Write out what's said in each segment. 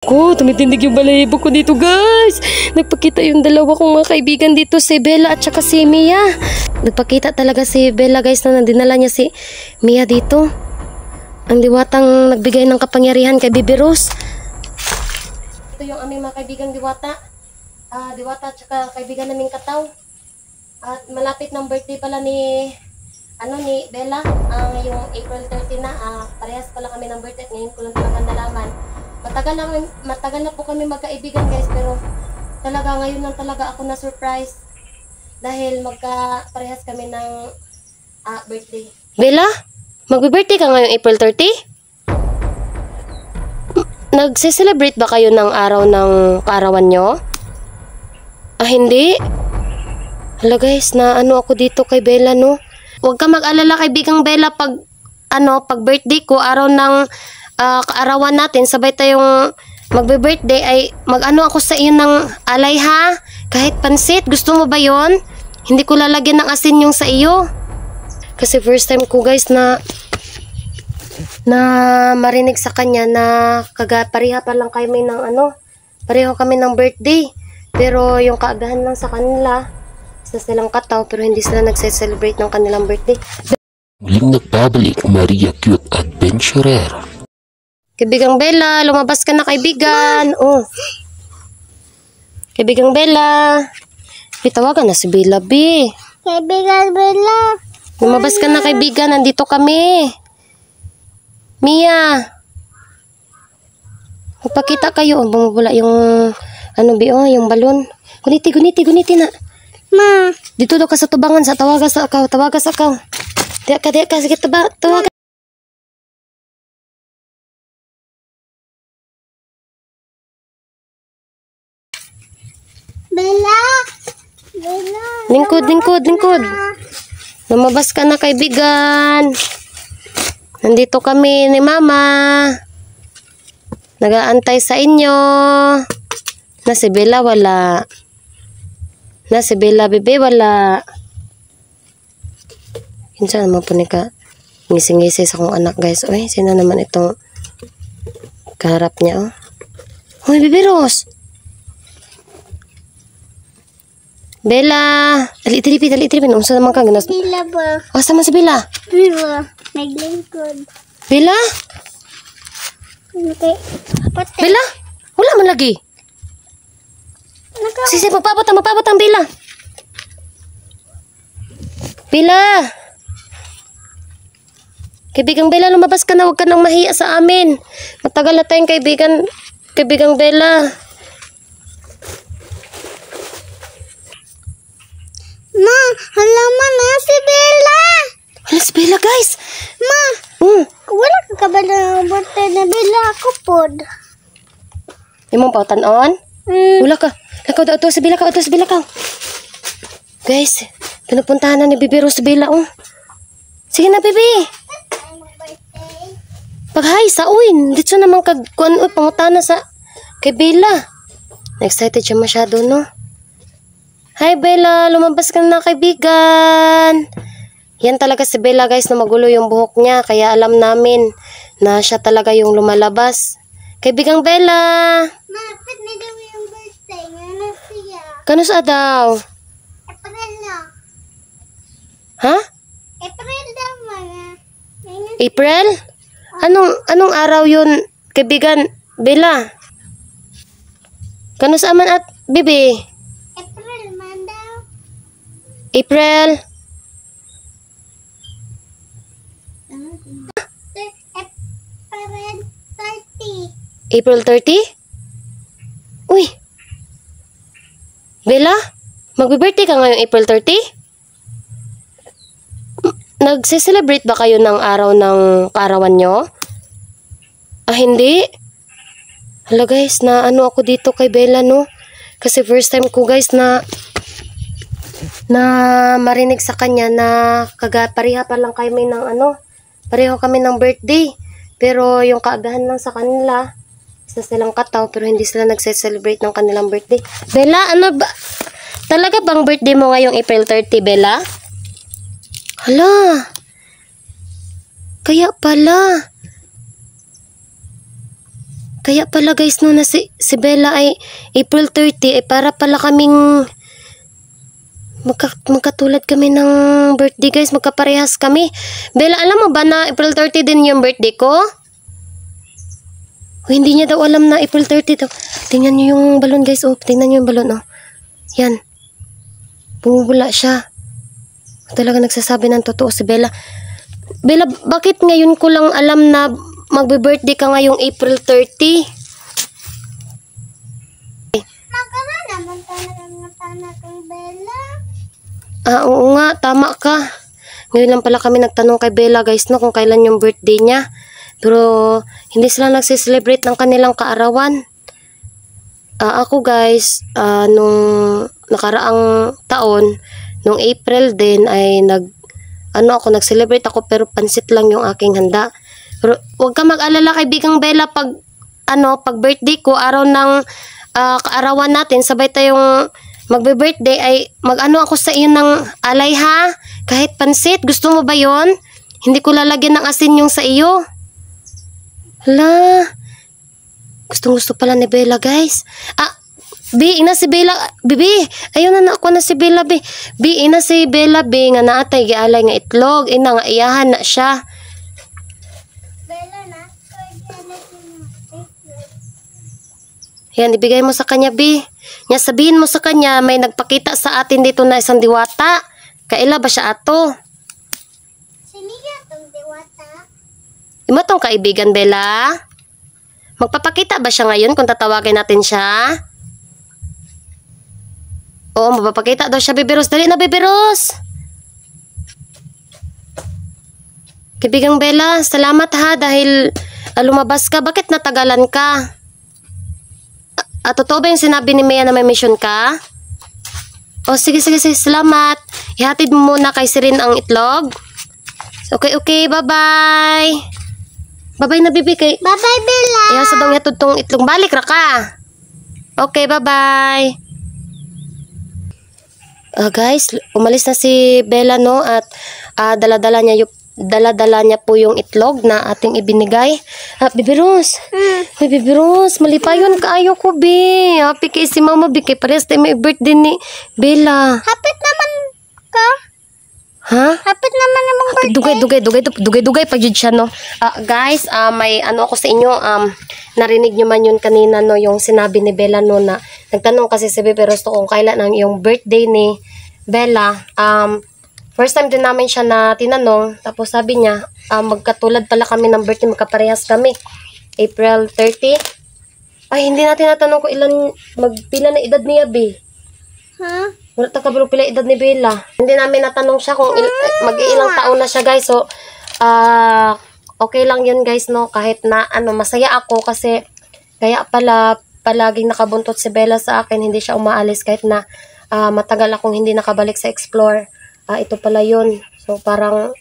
Ko, tumitindig yung balahibo ko dito, guys. Nagpakita yung dalawa kong mga kaibigan dito, si Bella at saka si Mia. Nagpakita talaga si Bella, guys, na dinala niya si Mia dito. Ang diwatang nagbigay ng kapangyarihan kay Bibi Rose. Ito yung aming mga kaibigang diwata. Diwata at saka kaibigan naming Kataw. At malapit ng birthday pala ni Bella. Ngayong April 30 na. Parehas pala kami ng birthday at ngayon ko lang talaga nalaman. Matagal na po kami magkaibigan, guys, pero talaga ngayon lang talaga ako na surprise dahil magka-parehas kami ng birthday. Bella, magbe-birthday ka ngayong April 30? Nagse-celebrate ba kayo ng araw ng kaarawan nyo? Hindi? Hala, guys, na ako dito kay Bella, no? Huwag ka mag-alala, kaibigang Bella, pag birthday ko, araw ng kaarawan natin, sabay tayong magbe-birthday, ay ako sa iyo ng alay, ha? Kahit pansit, gusto mo ba yon? Hindi ko lalagyan ng asin yung sa iyo. Kasi first time ko, guys, na marinig sa kanya na pareha pa lang kami ng pareho kami ng birthday. Pero yung kaagahan lang sa kanila, isa silang Kataw, pero hindi sila nagse-celebrate ng kanilang birthday. Muling nagbabalik, Maria Cute Adventurer. Kaibigang Bella, lumabas ka na, kaibigan. Oh. Kaibigang Bella. Tawagan na si Bella, B. Kaibigan Bella. Lumabas ka na, kaibigan. Nandito kami. Mia. Magpakita kayo. Bumubula yung yung balon. Guniti na. Ma. Dito daw ka sa tubangan. Tawagas ako. Diya ka. Sige, tawagan. Bella. Lingkod. Lumabas ka na, kaibigan. Nandito kami ni Mama. Nag-aantay sa inyo. Na si Bella, wala. Na si Bella, bebe, wala. Kinsa naman po ni ka ngisi-ngisi sa kong anak, guys. Uy, sino naman itong kaharap niya, oh. Uy, Bibi Rose. Bella, dali-tripin. Unsa naman ka ganas? Bella ba? Asa man si Bella? Bella, naglingkod. Bella? Okay. Bella? Wala man lagi. Sisi, magpabot ang Bella. Bella. Kaibigang Bella, lumabas ka na. Huwag ka nang mahiya sa amin. Matagal na tayong kaibigang Bella. Ma, halaman na si Bella. Hala si Bella, guys. Ma, wala ka ba na birthday na Bella ako pod? Imong pautan-on? Wala ka. Lakaw daw si Bella ka. Guys, pinupuntahan na ni Bibi Rose si Bella, oh. Sige na, Bibi. Pag-hi sa uwin. Dito naman pangutana sa kay Bella. Excited siya masyado, no? Hi, Bella. Lumabas ka na, kaibigan. Yan talaga si Bella, guys, na magulo yung buhok niya. Kaya alam namin na siya talaga yung lumalabas. Kaibigang Bella. Ma, pwede na daw yung birthday. Ano siya? Kano sa daw? April na. Ha? April daw, mga. April? Anong araw yun, kaibigan Bella? Kano sa aman at Bibi? April man daw. April? April 30? Uy. Bella? Magbe-birthday ka ngayong April 30? Nagse-celebrate ba kayo ng araw ng kaarawan nyo? Hindi? Hala, guys, na ako dito kay Bella, no? Kasi first time ko, guys, na marinig sa kanya na pareha pa lang kami ng pareho kami ng birthday. Pero yung kaagahan lang sa kanila, isa silang Kataw, pero hindi sila nagse-celebrate ng kanilang birthday. Bella, talaga bang birthday mo ngayong April 30, Bella? Hala. Kaya pala. Kaya pala guys, no, na si Bella ay April 30, ay para pala kaming magkatulad kami ng birthday guys, magkaparehas kami. Bella, alam mo ba na April 30 din yung birthday ko? O, hindi niya daw alam na April 30 daw. Tingnan niyo yung balon guys, oh. Tingnan niyo yung balon, oh. Yan. Bumubula siya. Talaga nagsasabi ng totoo si Bella. Bella, bakit ngayon ko lang alam na magbe-birthday ka ngayong April 30? Magkano naman tanag kay Bella? Oo nga, tama ka. Ngayon lang pala kami nagtanong kay Bella guys, no, kung kailan yung birthday niya. Pero hindi sila nagsiselebrate ng kanilang kaarawan. Ako guys, nung nakaraang taon, nung April din ay nag-celebrate ako, pero pansit lang yung aking handa. Pero huwag ka mag-alala kaibigang Bella, pag birthday ko, araw ng kaarawan natin, sabay tayong magbe-birthday, ay ako sa iyo ng alay ha, kahit pansit. Gusto mo ba yon? Hindi ko lalagyan ng asin yung sa iyo. Hala, gustong-gusto pala ni Bella guys. Bi, ina si Bella, bibi, ayun na ako na si Bella, bi. Bi, ina si Bella, bi, nga naatay, gialay nga itlog, ina nga iyahan na siya. Bella na, Yan, ibigay mo sa kanya, bi. Nga sabihin mo sa kanya, may nagpakita sa atin dito na isang diwata. Kaila ba siya ato? siniya tong diwata. Imo tong kaibigan, Bella? Magpapakita ba siya ngayon kung tatawagin natin siya? Oo, mapapakita daw siya, Bibiros. Dali na, Bibiros! Kaibigang Bella, salamat ha dahil lumabas ka. Bakit natagalan ka? Totoo ba yung sinabi ni Mia na may mission ka? Sige, salamat. Ihatid mo muna kay Sirin ang itlog. Okay, bye-bye. Bye-bye na, bibi. Bye-bye, Bella. Ihasa daw niya tong itlog. Balik ra ka. Okay, bye-bye. Guys, umalis na si Bella, no? At dala-dala niya po yung itlog na ating ibinigay. Bibiros. Bibiros, malipayon kaayo ko, bi. Happy kay si Mama, bi. Kay pares tayo may birthday ni Bella. Hapit naman ka. Ha? Hapit naman namang birthday. Dugay pa jud siya, no. Guys, may ako sa inyo, narinig nyo man yun kanina, no, yung sinabi ni Bella, no, na nagtanong kasi si Bibiros to kung kailan ang yung birthday ni Bella. First time din namin siya na tinanong, tapos sabi niya, magkatulad pala kami ng birthday, magkaparehas kami. April 30. Ay, hindi natin natanong kung magpila na edad niya, Bi. Ha? Wala takabalo pila edad ni Bella. Hindi namin natanong siya kung mag-iilang taon na siya, guys. So, okay lang yun, guys, no? Kahit na, masaya ako kasi kaya pala palaging nakabuntot si Bella sa akin. Hindi siya umaalis kahit na matagal akong hindi nakabalik sa Explore. Ito pala yun. So, parang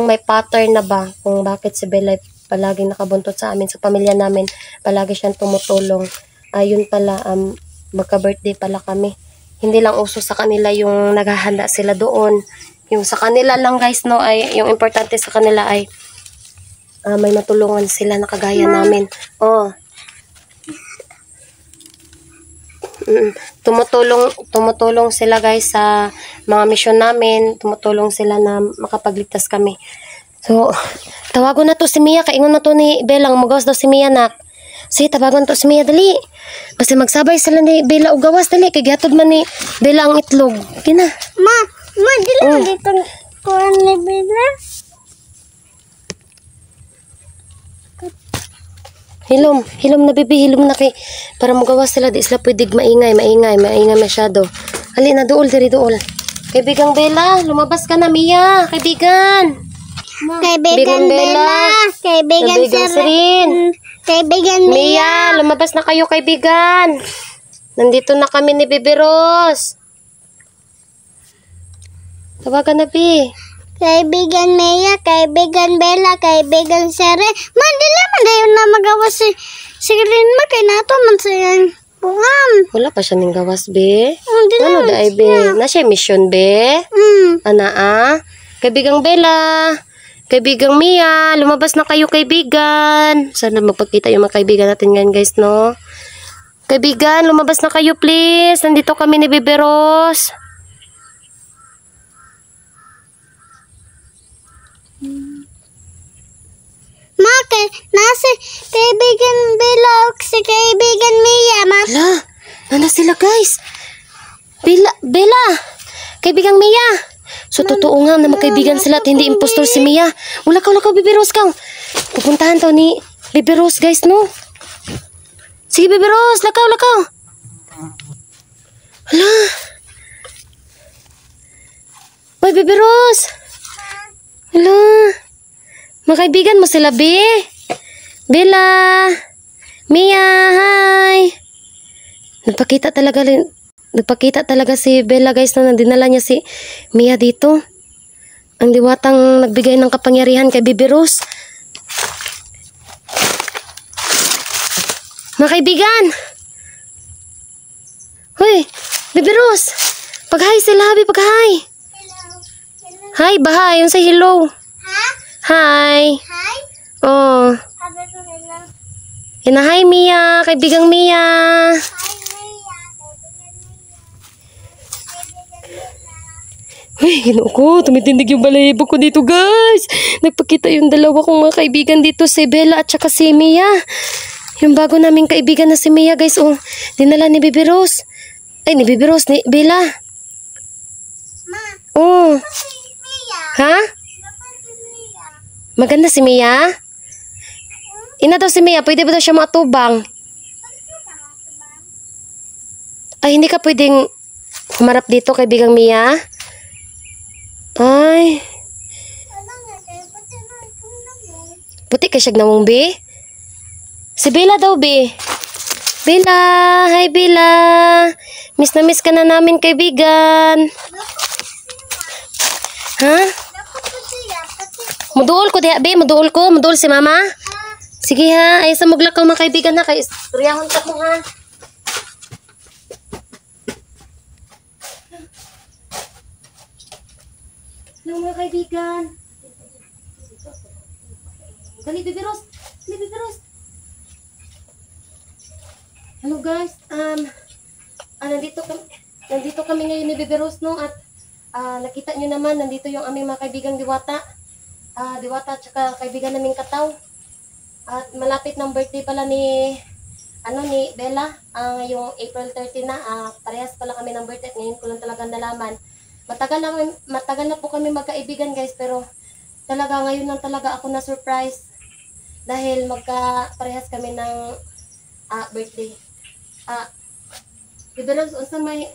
may pattern na ba kung bakit si Bella palaging nakabuntot sa amin, sa pamilya namin. Palagi siyang tumutulong. Yun pala, magka-birthday pala kami. Hindi lang uso sa kanila yung naghahanda sila doon. Yung sa kanila lang, guys, no, ay yung importante sa kanila ay may matulungan sila na kagaya namin. Tumutulong sila, guys, sa mga mission namin. Tumutulong sila na makapagligtas kami. So, tawagon na to si Mia. Kaingon na to ni Bella. Magawas daw si Mia, nak. Sige, tawagon to si Mia, dali. Basta magsabay sila ni Bella o gawas, dali. Kaya gatod man ni Bella ang itlog. Kina. Ma, dili mo dito kuhan ni Bella. Hilom na, bibi, hilom na kay para magawas sila. Di sila pwedeng maingay masyado. Hali na, dool, dool. Kaibigang Bella, lumabas ka na, Mia. Kaibigan. Kaibigan Bella. Kaibigan Sirin. Kaibigan Mia, lumabas na kayo, kaibigan. Nandito na kami ni Bibiros. Tawagan na, Bi. Kaibigan Mia, kaibigan Bella, kaibigan Sirin. Dili man dayon na magawa si Sirin ma kay nato man sayang buham. Wala pa siya ning gawas, Be. Dili Ano da, Be? Na siya mission, Be? Kaibigang Bella. Kaibigang Mia, lumabas na kayo kaibigan. Sana magpagkita yung mga kaibigan natin ngayon guys, no? Kaibigan, lumabas na kayo please. Nandito kami ni Bebe Rose. Nasi kaibigan Bella si kaibigan Mia, ma. Hala, nana sila guys. Bella, kaibigang Mia. So, totoo nga na magkaibigan sila at hindi impostor si Mia. Lakaw, Bebe Rose ka. Pupuntahan to ni Bebe Rose guys, no? Sige, Bebe Rose, lakaw. Hala. Uy, Bebe Rose. Hala. Makaibigan mo sila, Be. Bella. Mia, hi. Nagpakita talaga si Bella guys na dinala niya si Mia dito. Ang diwatang nagbigay ng kapangyarihan kay Bebe Rose. Mga kaibigan. Hoy, Bebe Rose. Pag-hi sila, Be, pag-hi. Hi, bahay. Yung say hello. Ha? Hi. Hi? Oh. Sabi ko hello. Hi, Mia. Kaibigang Mia. Hi, Mia. Uy, ginoo ko. Tumitindig yung balahibo ko dito, guys. Nagpakita yung dalawa kong mga kaibigan dito, si Bella at saka si Mia. Yung bago naming kaibigan na si Mia, guys. Oh, dinala ni Bebe Rose. Ay, ni Bebe Rose, ni Bella. Ma, Oh. si Mia. Ha? Dapat si Mia. Maganda si Mia? Ina daw si Mia, pwede ba daw siya matubang? Ay, hindi ka pwedeng humarap dito, kaibigang Mia? Ay, puti ka siya namong, Be. Si Bella daw, Be. Bella, hi Bella. Miss na miss ka na namin, kaibigan. Ha? Muduol ko diha, Be. Muduol si mama. Sige ha, ay sa muglakaw mga kaibigan ha. Kay istoryahon ka mo ha. Hello mga kaibigan. Dali, Bebe Rose. Hello guys. Nandito kami ngayon ni Bebe Rose, no? At nakita nyo naman, nandito yung aming mga kaibigang Diwata. Diwata at saka kaibigan naming Kataw. At malapit ng birthday pala ni Bella. Ngayong April 30 na. Parehas pala kami ng birthday at ngayon ko lang talaga nalaman. Matagal na po kami magkaibigan guys, pero talaga ngayon lang talaga ako na surprise dahil parehas kami ng birthday. Bebe Rose, unsan may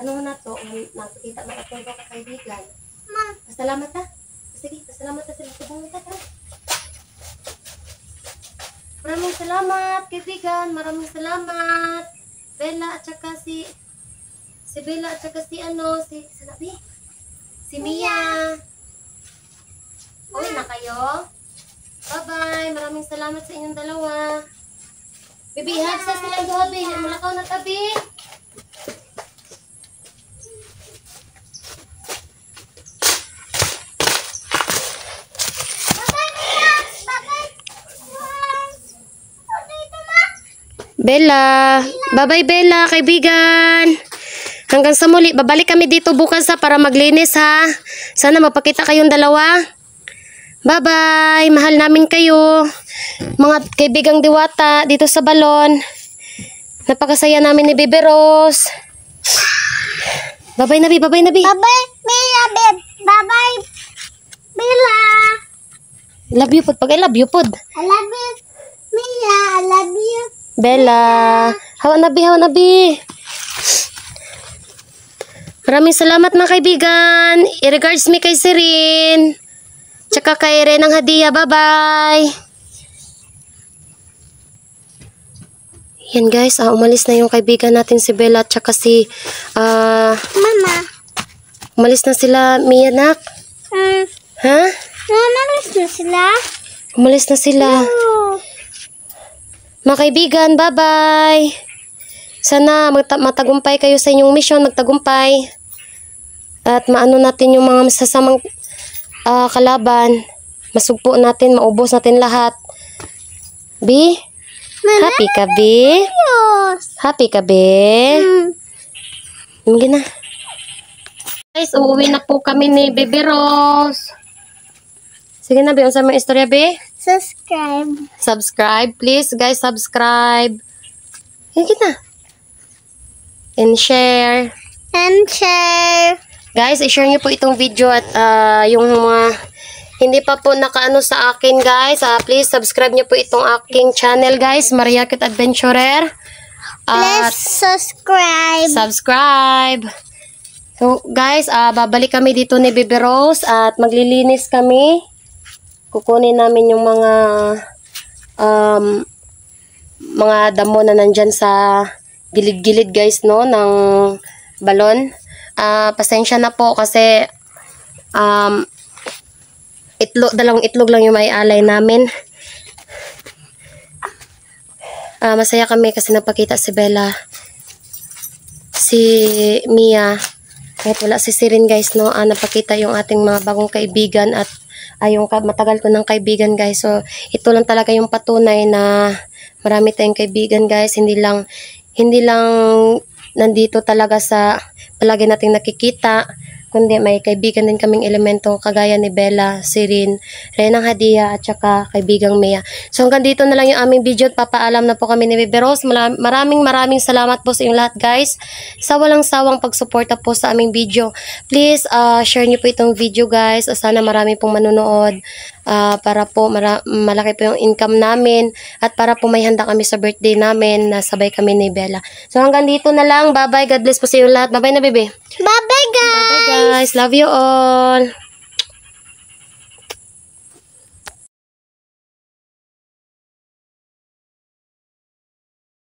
ano na to, nakikita na ako ka kaibigan. Ma, Pasalamat ha. Sige, pasalamat ha sila. Tubungan ka. Maraming salamat, kaibigan. Maraming salamat. Bella at saka si Bella at saka si Mia. Uwi na kayo. Bye-bye. Maraming salamat sa inyong dalawa. Baby, hug sa silang gabi. Malakaw na tabi. Bella. Bye-bye, Bella, kaibigan. Hanggang sa muli. Babalik kami dito bukas para maglinis ha. Sana mapakita kayong dalawa. Bye-bye. Mahal namin kayo. Mga kaibigang Diwata dito sa Balon. Napakasaya namin ni Bebe Rose. Bye-bye, Nabi. bye-bye, Mia, babe. Bye-bye, Bella. Love you, pod. Pag I love you, pod. I love you, Mia. I love you. Bella. Hawa, Nabi. Maraming salamat mga kaibigan. I-regards me kay Sirin. Tsaka kay Ren ng hadiah. Bye-bye. Yan guys. Umalis na yung kaibigan natin si Bella. Tsaka si... Mama. Umalis na sila, Mia, nak. Ha? Umalis na sila. Umalis na sila. Mga kaibigan, bye-bye. Sana matagumpay kayo sa inyong mission. Magtagumpay. At maano natin yung mga masasamang kalaban. masugpo natin, maubos natin lahat. B? Happy ka, B? Yes. Happy ka, B? Hindi na. Guys, uuwi na po kami ni Baby Rose. Sige na, B. Unsa mo istorya, B? Subscribe. Subscribe, please. Guys, subscribe. Sige na. And share. And share. Guys, i-share niyo po itong video at yung mga hindi pa po nakaano sa akin, guys. Please subscribe niyo po itong aking channel, guys. Maria Cute Adventurer. Please subscribe. Subscribe. So, guys, babalik kami dito ni Baby Rose at maglilinis kami. Kukunin namin yung mga damo na nandyan sa gilid-gilid, guys, no, ng balon. Pasensya na po kasi dalawang itlog lang yung may alay namin. Masaya kami kasi napakita si Bella, si Mia, kahit wala si Sirin, guys, no. Napakita yung ating mga bagong kaibigan at yung matagal ko ng kaibigan, guys. So ito lang talaga yung patunay na marami tayong kaibigan, guys. Hindi lang nandito talaga sa palagi nating nakikita, kundi may kaibigan din kaming elemento kagaya ni Bella, Sirin, Renang Hadia at saka kaibigang Mia. So hanggang dito na lang yung aming video at papaalam na po kami ni Baby Rose. Maraming salamat po sa inyong lahat, guys, sa walang sawang pagsuporta po sa aming video. Please share niyo po itong video, guys. Sana marami pong manonood para po malaki po yung income namin at para po may handa kami sa birthday namin na sabay kami ni Bella. So hanggang dito na lang. Bye bye. God bless po sa inyong lahat. Bye bye na, baby. Bye-bye, guys. Bye bye, guys. Love you all.